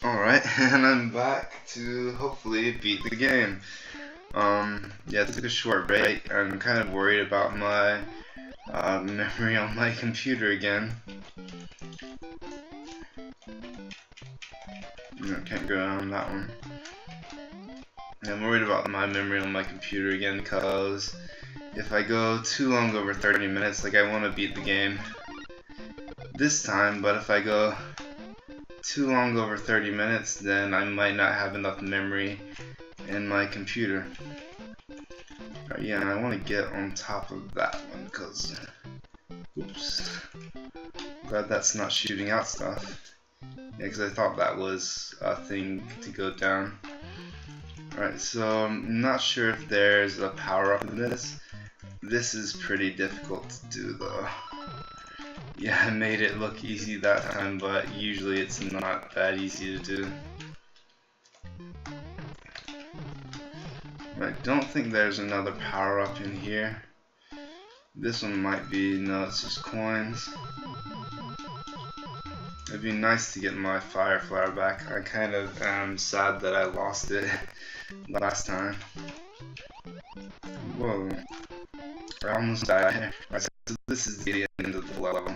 Alright, and I'm back to hopefully beat the game. Yeah, it took a short break. I'm kind of worried about my memory on my computer again. No, can't go down that one. I'm worried about my memory on my computer again because if I go too long over 30 minutes, like I want to beat the game this time, but if I go too long over 30 minutes, then I might not have enough memory in my computer. Yeah, and I want to get on top of that one because, oops, glad that's not shooting out stuff. Yeah, because I thought that was a thing to go down. Alright, so I'm not sure if there's a power up in this. This is pretty difficult to do though. Yeah, I made it look easy that time, but usually it's not that easy to do. I don't think there's another power up in here. This one might be, no, it's just coins. It'd be nice to get my fire flower back. I kind of am sad that I lost it last time. Whoa. I almost died. Right, so this is the end of the level.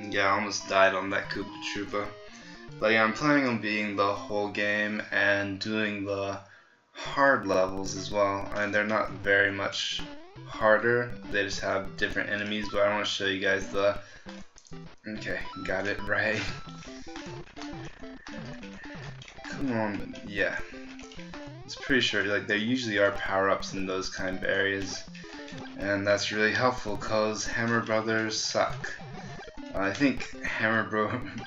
Yeah, I almost died on that Koopa Troopa. But yeah, I'm planning on beating the whole game and doing the hard levels as well. And they're not very much harder, they just have different enemies, but I want to show you guys the... Okay, got it right. Come on, yeah. It's pretty sure, like, there usually are power-ups in those kind of areas. And that's really helpful because Hammer Brothers suck. I think Hammer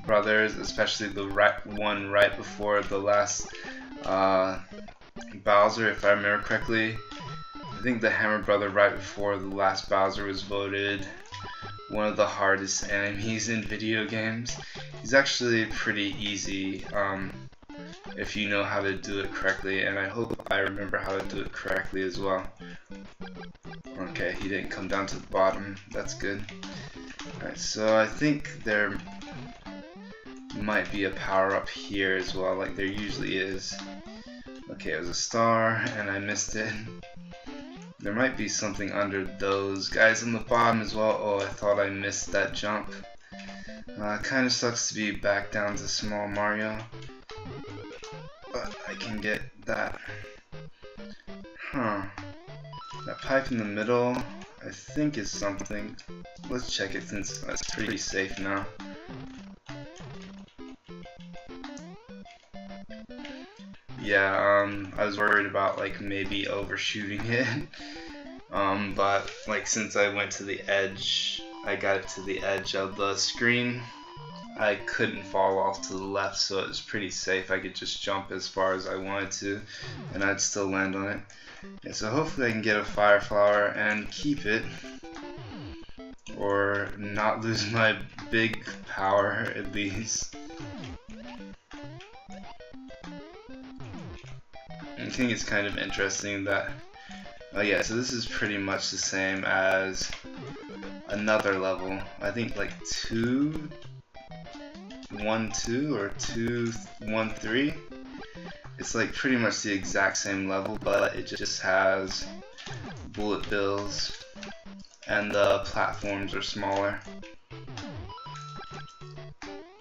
Brothers, especially the one right before the last Bowser, if I remember correctly, I think the Hammer Brother right before the last Bowser was voted one of the hardest enemies in video games. He's actually pretty easy if you know how to do it correctly, and I hope I remember how to do it correctly as well. Okay, he didn't come down to the bottom, that's good. Alright, so I think there might be a power up here as well, like there usually is. Okay, it was a star, and I missed it. There might be something under those guys on the bottom as well. Oh, I thought I missed that jump. Kinda sucks to be back down to small Mario. But I can get that. Huh. That pipe in the middle, I think is something. Let's check it since it's pretty safe now. Yeah, I was worried about like maybe overshooting it. But like since I went to the edge, I got it to the edge of the screen, I couldn't fall off to the left, so it was pretty safe. I could just jump as far as I wanted to, and I'd still land on it. Yeah, so hopefully I can get a fire flower and keep it, or not lose my big power at least. I think it's kind of interesting that, oh yeah, so this is pretty much the same as another level. I think like 2-1-2 or 2-1-3. It's like pretty much the exact same level, but it just has bullet bills and the platforms are smaller.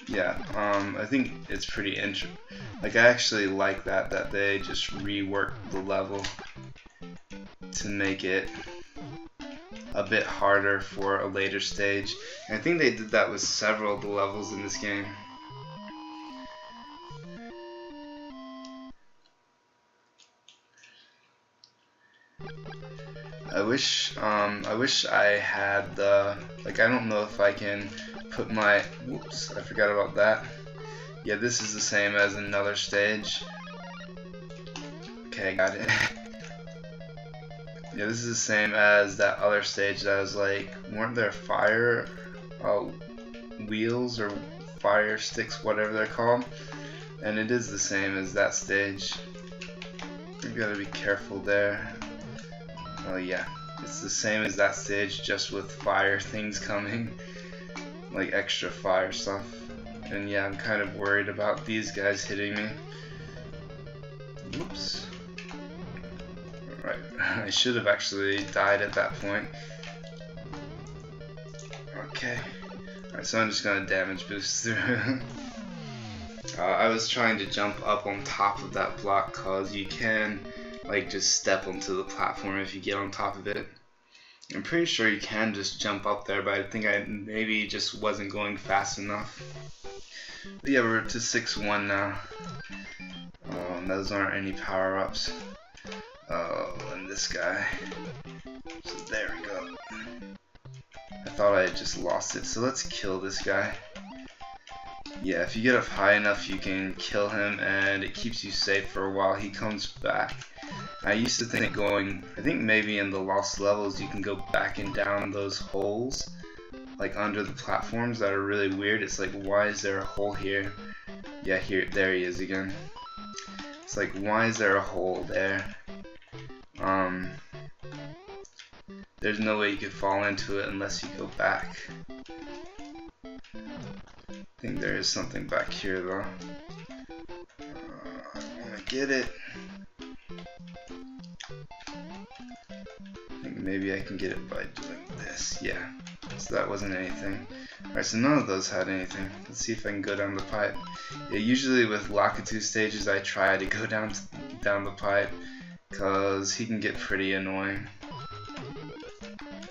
Yeah, I think it's pretty interesting. Like, I actually like that they just reworked the level to make it a bit harder for a later stage. And I think they did that with several of the levels in this game. I wish I had the, like, I don't know if I can put my, whoops, I forgot about that. Yeah, this is the same as another stage. Okay, I got it. Yeah, this is the same as that other stage that was like, weren't there fire wheels or fire sticks, whatever they're called? And it is the same as that stage. You gotta be careful there. Oh yeah, it's the same as that stage, just with fire things coming, like extra fire stuff. And yeah, I'm kind of worried about these guys hitting me. Oops. Alright, I should have actually died at that point. Okay. Alright, so I'm just gonna damage boost through. I was trying to jump up on top of that block cause you can like just step onto the platform if you get on top of it. I'm pretty sure you can just jump up there, but I think I maybe just wasn't going fast enough. But yeah, we're to 6-1 now. Oh, and those aren't any power-ups. Oh, and this guy. So there we go. I thought I had just lost it, so let's kill this guy. Yeah, if you get up high enough, you can kill him, and it keeps you safe for a while. He comes back. I used to think I think maybe in the lost levels you can go back and down those holes, like under the platforms that are really weird. It's like, why is there a hole here? Yeah, there he is again. It's like, why is there a hole there? There's no way you could fall into it unless you go back. I think there is something back here though. I want to get it. I think maybe I can get it by doing this. Yeah. So that wasn't anything. Alright, so none of those had anything. Let's see if I can go down the pipe. Yeah, usually with Lakitu stages I try to go down the pipe because he can get pretty annoying.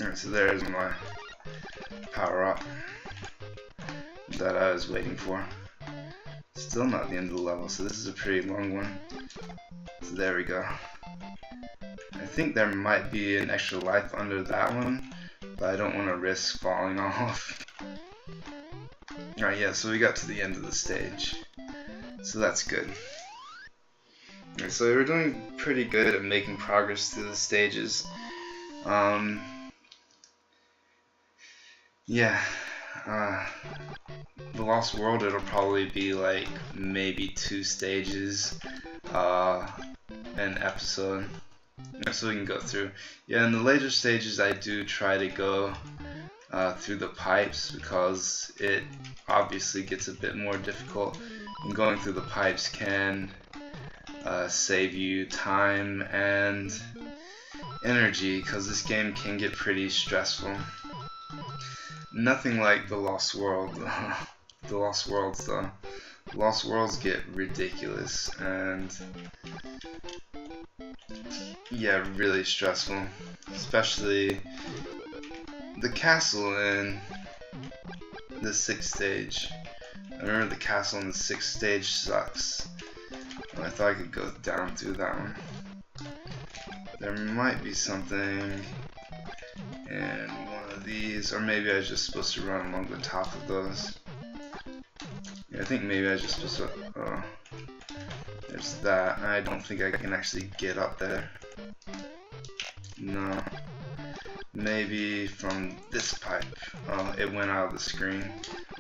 Alright, so there's my power up that I was waiting for. Still not the end of the level, so this is a pretty long one. So there we go. I think there might be an extra life under that one, but I don't want to risk falling off. Alright, yeah, so we got to the end of the stage. So that's good. Alright, so we're doing pretty good at making progress through the stages. Yeah. The Lost World, it'll probably be like maybe 2 stages an episode, so we can go through. Yeah, in the later stages I do try to go through the pipes because it obviously gets a bit more difficult, and going through the pipes can save you time and energy because this game can get pretty stressful. Nothing like the Lost World. The Lost Worlds though. The Lost Worlds get ridiculous and yeah, really stressful. Especially the castle in the 6th stage. I remember the castle in the 6th stage sucks. I thought I could go down through that one. There might be something in one of these, or maybe I was just supposed to run along the top of those. Yeah, I think maybe I was just supposed to. Oh, there's that. I don't think I can actually get up there. No. Maybe from this pipe. Oh, it went out of the screen.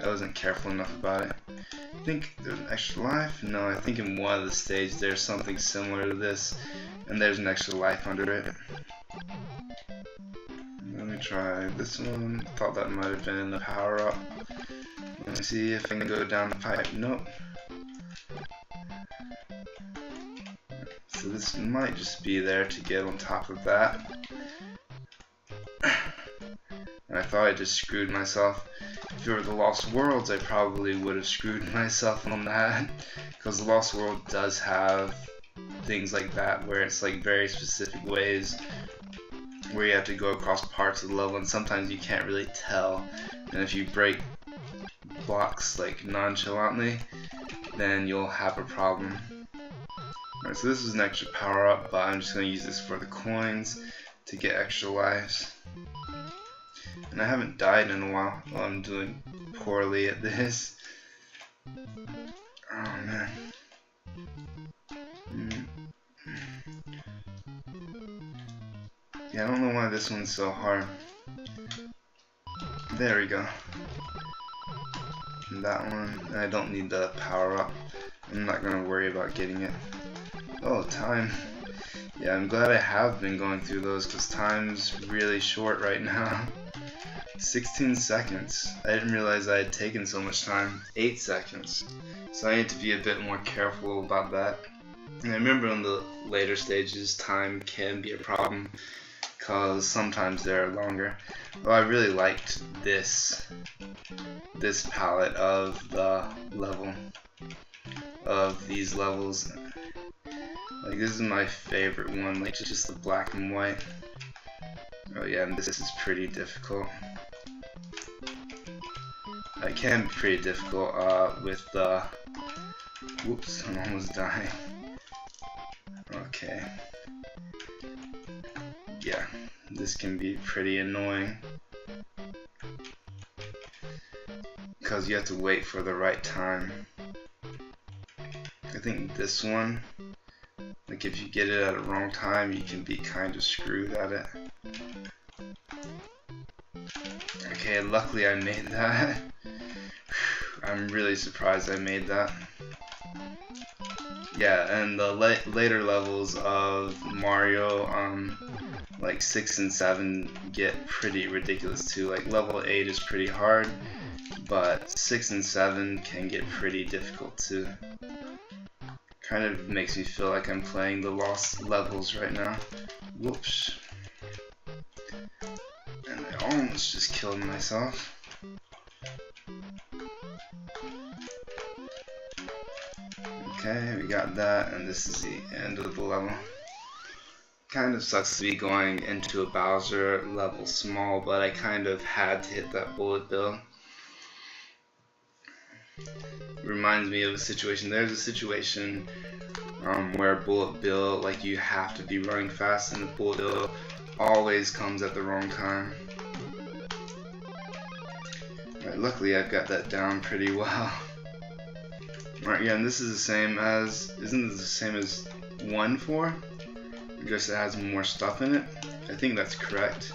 I wasn't careful enough about it. I think there's an extra life? No, I think in one of the stages there's something similar to this, and there's an extra life under it. Let me try this one. Thought that might have been a power up. Let me see if I can go down the pipe. Nope. So this might just be there to get on top of that. And I thought I just screwed myself. If it were the Lost Worlds, I probably would have screwed myself on that. Because the Lost World does have things like that, where it's like very specific ways where you have to go across parts of the level, and sometimes you can't really tell. And if you break blocks like nonchalantly, then you'll have a problem. Alright, so this is an extra power up, but I'm just going to use this for the coins to get extra lives. And I haven't died in a while. Well, I'm doing poorly at this. Oh man. Yeah, I don't know why this one's so hard. There we go. And that one, I don't need the power up. I'm not gonna worry about getting it. Oh, time. Yeah, I'm glad I have been going through those because time's really short right now. 16 seconds. I didn't realize I had taken so much time. 8 seconds. So I need to be a bit more careful about that. And I remember in the later stages, time can be a problem because sometimes they're longer. Well, I really liked this palette of the level, of these levels. Like, this is my favorite one, like just the black and white. Oh yeah, and this is pretty difficult. It can be pretty difficult with the... Whoops, I'm almost dying. Okay. Yeah, this can be pretty annoying. Because you have to wait for the right time. I think this one, like if you get it at a wrong time, you can be kind of screwed at it. Okay, luckily I made that. I'm really surprised I made that. Yeah, and the later levels of Mario, like 6 and 7 get pretty ridiculous too. Like level 8 is pretty hard, but 6 and 7 can get pretty difficult too. Kind of makes me feel like I'm playing the lost levels right now. Whoops. And I almost just killed myself. Okay, we got that, and this is the end of the level. Kind of sucks to be going into a Bowser level small, but I kind of had to hit that bullet bill. Reminds me of a situation. There's a situation where bullet bill, like you have to be running fast, and the bullet bill always comes at the wrong time. Right, luckily I've got that down pretty well. Alright, yeah, and this is the same as, isn't it the same as 1-4? Just it has more stuff in it. I think that's correct.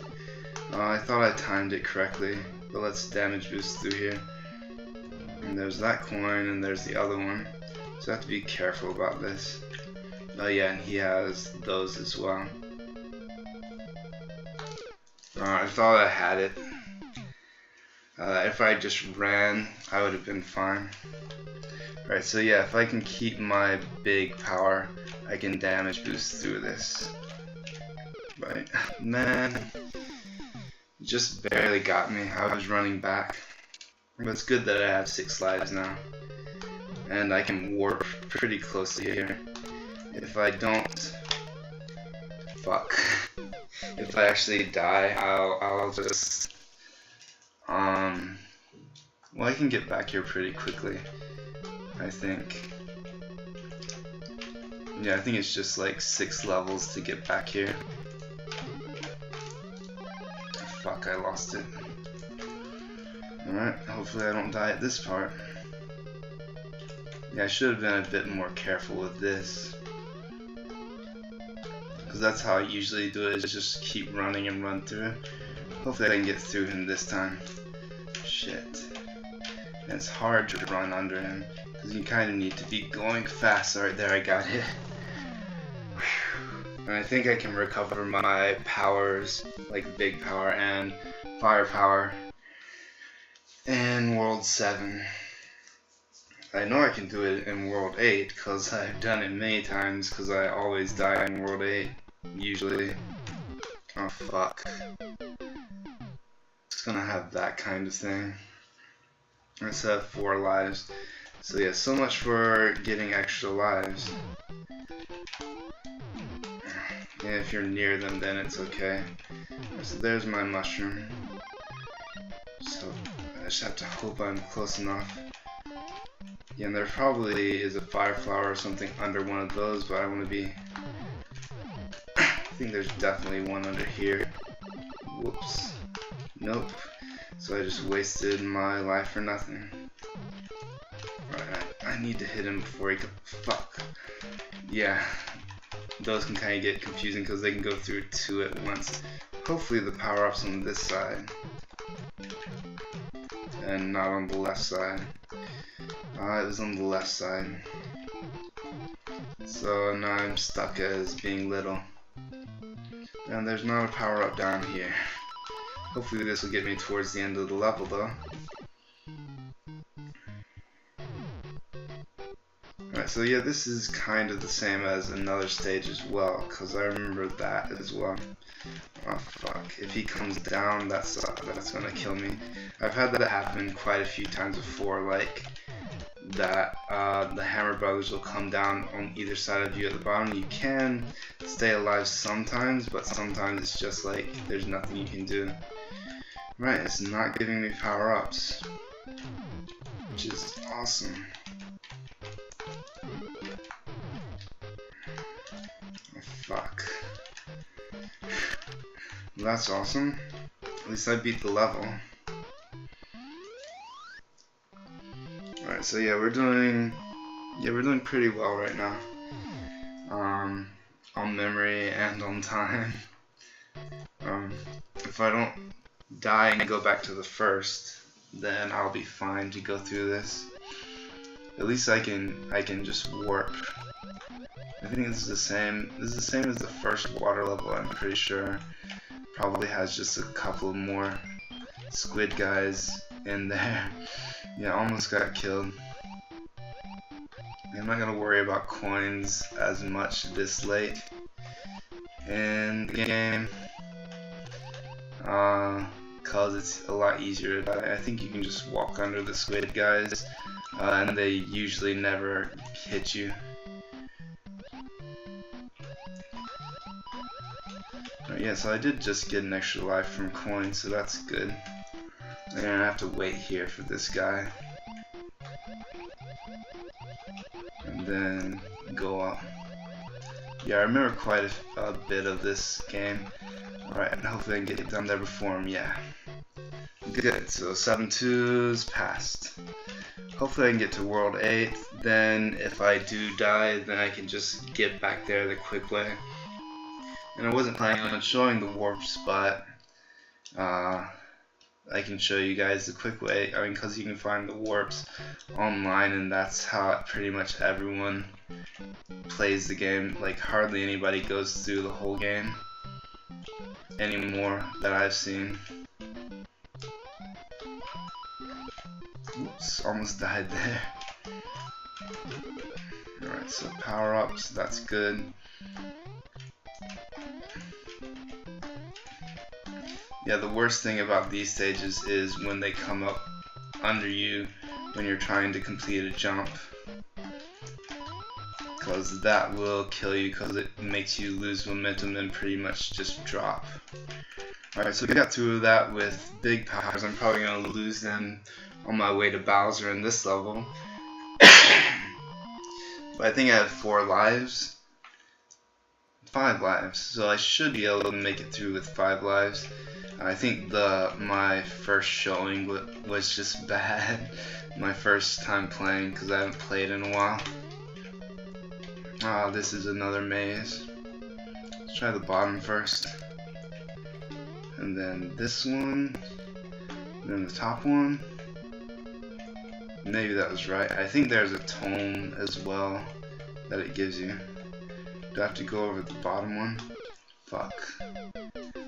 I thought I timed it correctly, but let's damage boost through here. And there's that coin, and there's the other one. So I have to be careful about this. Oh yeah, and he has those as well. I thought I had it. If I just ran, I would have been fine. Right, so yeah, if I can keep my big power, I can damage boost through this. Right, man, just barely got me. I was running back. But it's good that I have 6 lives now. And I can warp pretty close to here. If I don't... Fuck. If I actually die, I'll just... Well, I can get back here pretty quickly, I think. Yeah, I think it's just like 6 levels to get back here. Fuck, I lost it. Alright, hopefully I don't die at this part. Yeah, I should have been a bit more careful with this. Because that's how I usually do it, is just keep running and run through. Hopefully I can get through him this time. Shit. And it's hard to run under him, because you kind of need to be going fast. Alright, there, I got it. And I think I can recover my powers, like big power and firepower, in World 7. I know I can do it in World 8, because I've done it many times, because I always die in World 8, usually. Oh fuck. It's gonna have that kind of thing. Let's have 4 lives. So yeah, so much for getting extra lives. Yeah, if you're near them, then it's okay. So there's my mushroom. So I just have to hope I'm close enough. Yeah, and there probably is a fire flower or something under one of those, but I want to be... I think there's definitely one under here. Whoops. Nope. So I just wasted my life for nothing. Alright, I need to hit him before he can... Fuck. Yeah. Those can kind of get confusing because they can go through 2 at once. Hopefully the power-up's on this side. And not on the left side. It was on the left side. So now I'm stuck as being little. And there's not a power-up down here. Hopefully this will get me towards the end of the level though. Alright, so yeah, this is kind of the same as another stage as well, because I remember that as well. Oh fuck, if he comes down, that's gonna kill me. I've had that happen quite a few times before, like that the hammer bugs will come down on either side of you at the bottom. You can stay alive sometimes, but sometimes it's just like there's nothing you can do. Right, it's not giving me power-ups, which is awesome. Oh, fuck. Well, that's awesome. At least I beat the level. Alright, so yeah, we're doing pretty well right now. On memory and on time. If I don't die and go back to the first, then I'll be fine to go through this. At least I can just warp. I think this is the same. This is the same as the first water level, I'm pretty sure. Probably has just a couple more squid guys in there. Yeah, almost got killed. I'm not gonna worry about coins as much this late in the game, cause it's a lot easier to die. I think you can just walk under the squid guys, and they usually never hit you. Yeah, so I did just get an extra life from coins, so that's good. I'm gonna have to wait here for this guy, and then go up. Yeah, I remember quite a bit of this game. Alright, and hopefully I can get down there before him. Yeah. Good, so 7-2's passed. Hopefully I can get to World 8, then if I do die, then I can just get back there the quick way. And I wasn't planning on showing the warps, but I can show you guys the quick way. I mean, because you can find the warps online, and that's how pretty much everyone plays the game. Like, hardly anybody goes through the whole game anymore that I've seen. Oops, almost died there. Alright, so power-ups, that's good. Yeah, the worst thing about these stages is when they come up under you when you're trying to complete a jump, because that will kill you, because it makes you lose momentum and pretty much just drop. Alright, so we got through that with big powers. I'm probably going to lose them on my way to Bowser in this level. But I think I have 4 lives. 5 lives, so I should be able to make it through with 5 lives. I think my first showing was just bad. My first time playing, because I haven't played in a while. Ah, this is another maze. Let's try the bottom first. And then this one. And then the top one. Maybe that was right. I think there's a tome as well that it gives you. Do I have to go over the bottom one? Fuck.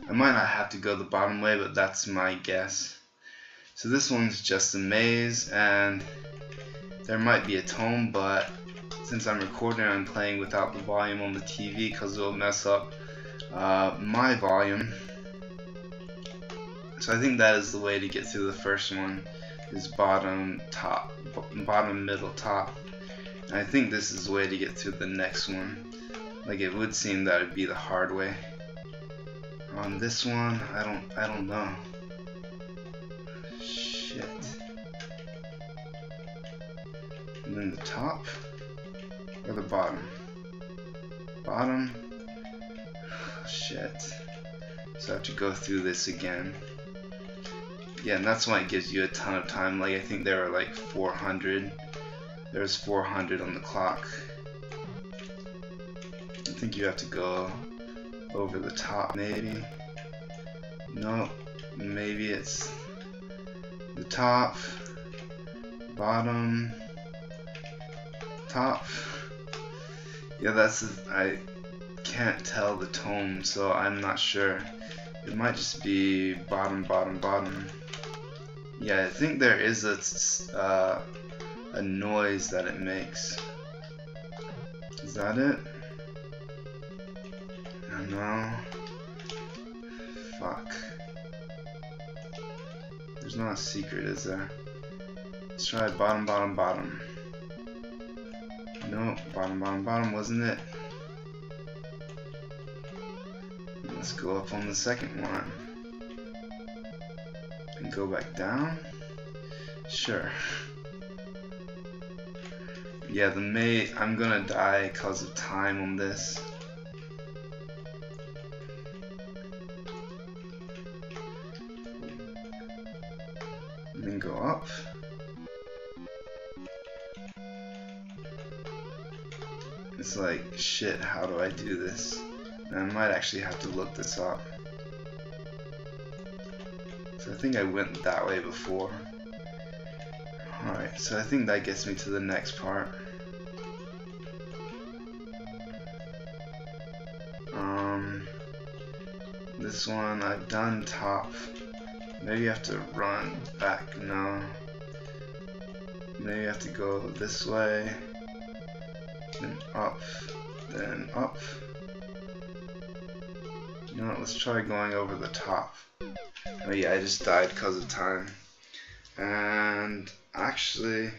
I might not have to go the bottom way, but that's my guess. So this one's just a maze, and there might be a tome, but since I'm recording, I'm playing without the volume on the TV because it'll mess up my volume. So I think that is the way to get through the first one, is bottom, top, bottom, middle, top. And I think this is the way to get through the next one. Like, it would seem that it'd be the hard way. On this one, I don't know. Shit. And then the top or the bottom? Bottom. Shit. So I have to go through this again. Yeah, and that's why it gives you a ton of time. Like, I think there are like 400. There's 400 on the clock. I think you have to go over the top, maybe. No, maybe it's the top, bottom, top. Yeah, I can't tell the tone, so I'm not sure It might just be bottom, bottom, bottom. Yeah, I think there is a noise that it makes. Is that it? No. Fuck. There's not a secret, is there? Let's try bottom, bottom, bottom. No, bottom, bottom, bottom wasn't it. Let's go up on the second one. And go back down? Sure. Yeah, I'm gonna die because of time on this. And then go up. It's like, shit, how do I do this? And I might actually have to look this up. So I think I went that way before. Alright, so I think that gets me to the next part. This one I've done top. Maybe you have to run back. No. Maybe you have to go this way. Then up. Then up. No, let's try going over the top. Oh yeah, I just died because of time. And actually,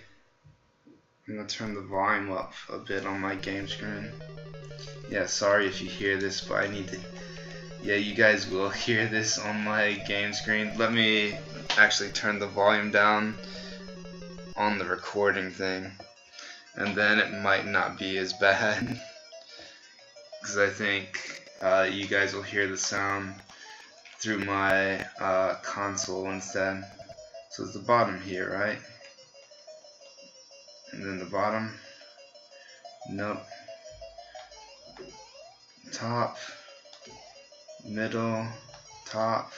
I'm gonna turn the volume up a bit on my game screen. Yeah, sorry if you hear this, but I need to. Yeah, you guys will hear this on my game screen. Let me actually turn the volume down on the recording thing, and then it might not be as bad. Because I think you guys will hear the sound through my console instead. So it's the bottom here, right? And then the bottom. Nope. Top. Middle. Top.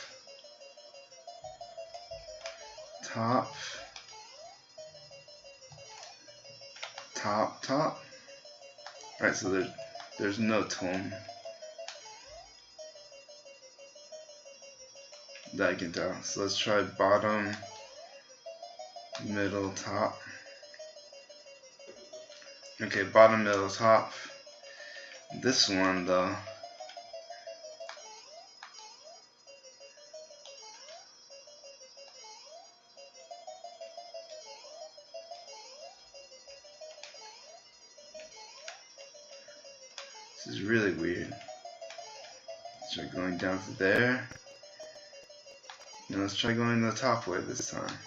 Top. Top. Top. Alright, so there's no tone that I can tell. So let's try bottom, middle, top. Okay, bottom, middle, top. This one though, this is really weird. Let's try going down to there. Now let's try going the top way this time.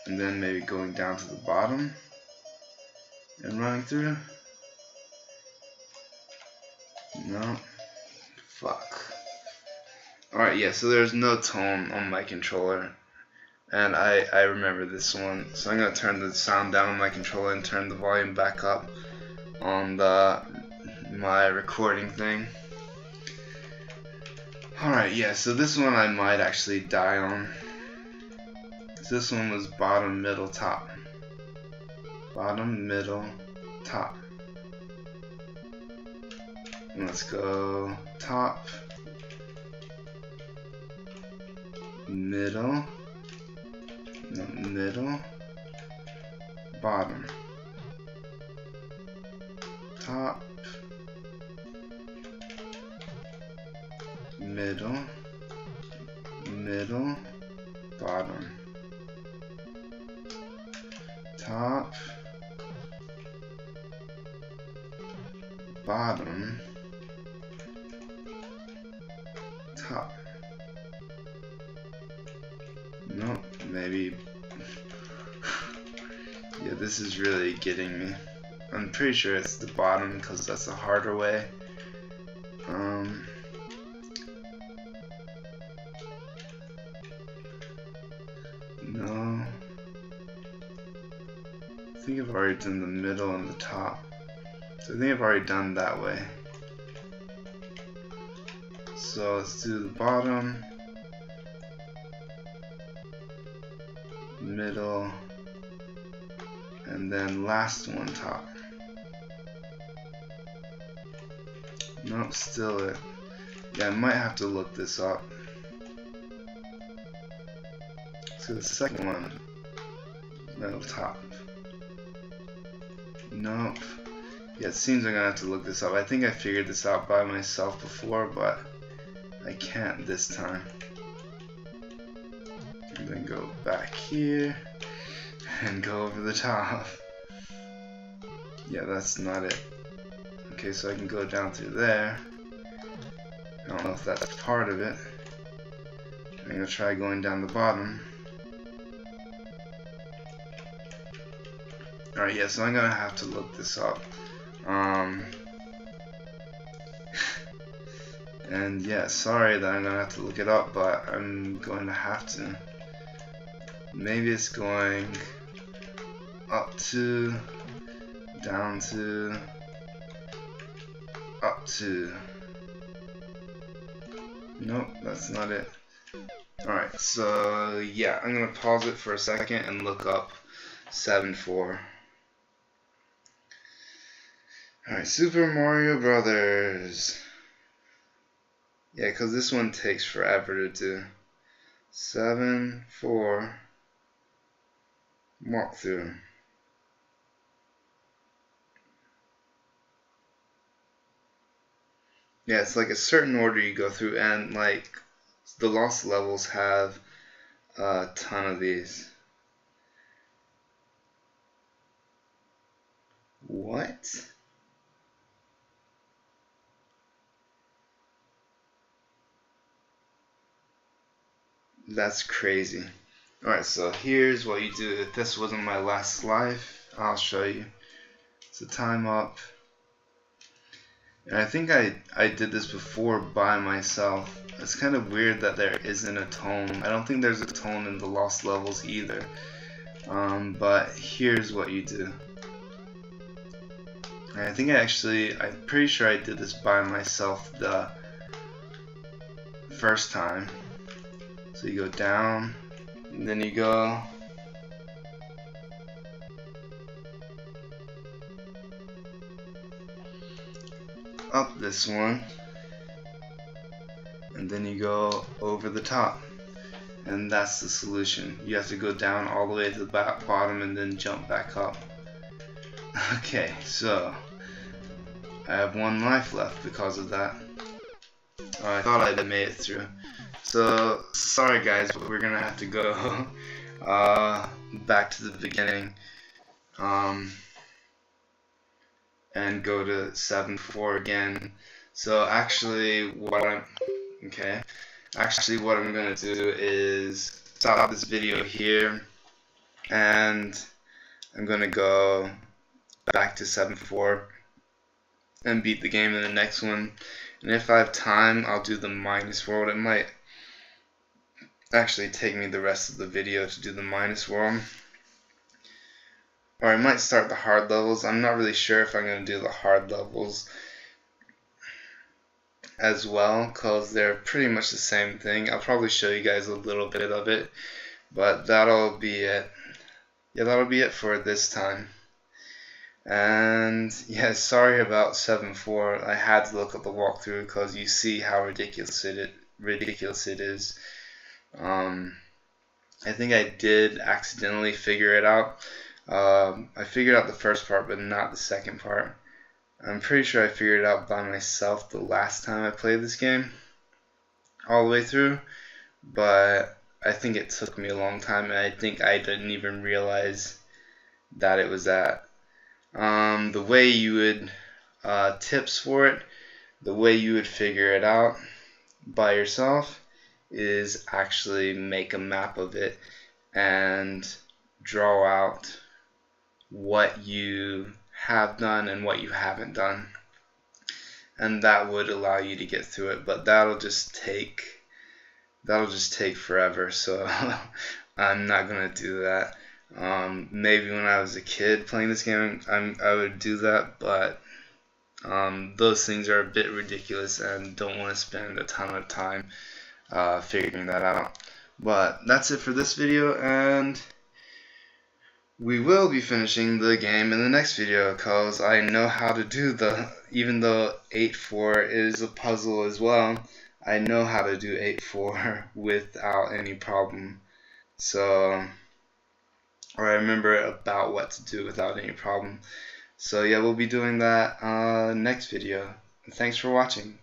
And then maybe going down to the bottom and running through. No. Fuck. Alright, yeah, so there's no tone on my controller. And I remember this one. So I'm going to turn the sound down on my controller and turn the volume back up on my recording thing. Alright, yeah, so this one I might actually die on. So this one was bottom, middle, top. Bottom, middle, top. And let's go top, middle, no, middle, bottom, top, middle, middle, bottom, top, bottom, top. Nope, maybe. Yeah, this is really getting me. I'm pretty sure it's the bottom because that's the harder way. No. I think I've already done the middle and the top. So I think I've already done that way. So let's do the bottom, middle, and then last one top. Nope, still it. Yeah, I might have to look this up. So the second one, middle top. Nope. Yeah, it seems I'm gonna have to look this up. I think I figured this out by myself before, but I can't this time. And then go back here and go over the top. Yeah, that's not it. Okay, so I can go down through there. I don't know if that's part of it. I'm gonna try going down the bottom. Alright, yeah, so I'm gonna have to look this up. And yeah, sorry that I'm gonna have to look it up, but I'm going to have to. Maybe it's going up to, down to, up to. Nope, that's not it. Alright, so yeah, I'm gonna pause it for a second and look up 7-4. Alright, Super Mario Brothers. Yeah, because this one takes forever to do. 7-4 walkthrough. Yeah, it's like a certain order you go through, and like the lost levels have a ton of these. What? That's crazy. Alright, so here's what you do. If this wasn't my last life, I'll show you. So time up. And I think I did this before by myself. It's kind of weird that there isn't a tone. I don't think there's a tone in the lost levels either. But here's what you do. And I think I'm pretty sure I did this by myself the first time. So you go down, and then you go up this one, and then you go over the top, and that's the solution. You have to go down all the way to the bottom and then jump back up. Okay, so I have 1 life left because of that. I thought I'd made it through. So sorry guys, but we're gonna have to go back to the beginning and go to 7-4 again. So actually what I'm gonna do is stop this video here, and I'm gonna go back to 7-4 and beat the game in the next one. And if I have time, I'll do the minus world. It might actually take me the rest of the video to do the minus world, or I might start the hard levels. I'm not really sure if I'm going to do the hard levels as well, because they're pretty much the same thing. I'll probably show you guys a little bit of it, but that'll be it. Yeah, that'll be it for this time. And yeah, sorry about 7-4. I had to look at the walkthrough because you see how ridiculous it is. I think I did accidentally figure it out. I figured out the first part, but not the second part. I'm pretty sure I figured it out by myself the last time I played this game all the way through, but I think it took me a long time, and I think I didn't even realize that it was that. The way you would tips for it, the way you would figure it out by yourself is actually make a map of it and draw out what you have done and what you haven't done, and that would allow you to get through it. But that'll just take forever, so I'm not gonna do that. Maybe when I was a kid playing this game, I would do that, but those things are a bit ridiculous and don't want to spend a ton of time figuring that out. But that's it for this video, and we will be finishing the game in the next video because I know how to do the even though 8-4 is a puzzle as well, I know how to do 8-4 without any problem. So, or I remember about what to do without any problem. So yeah, we'll be doing that next video. Thanks for watching.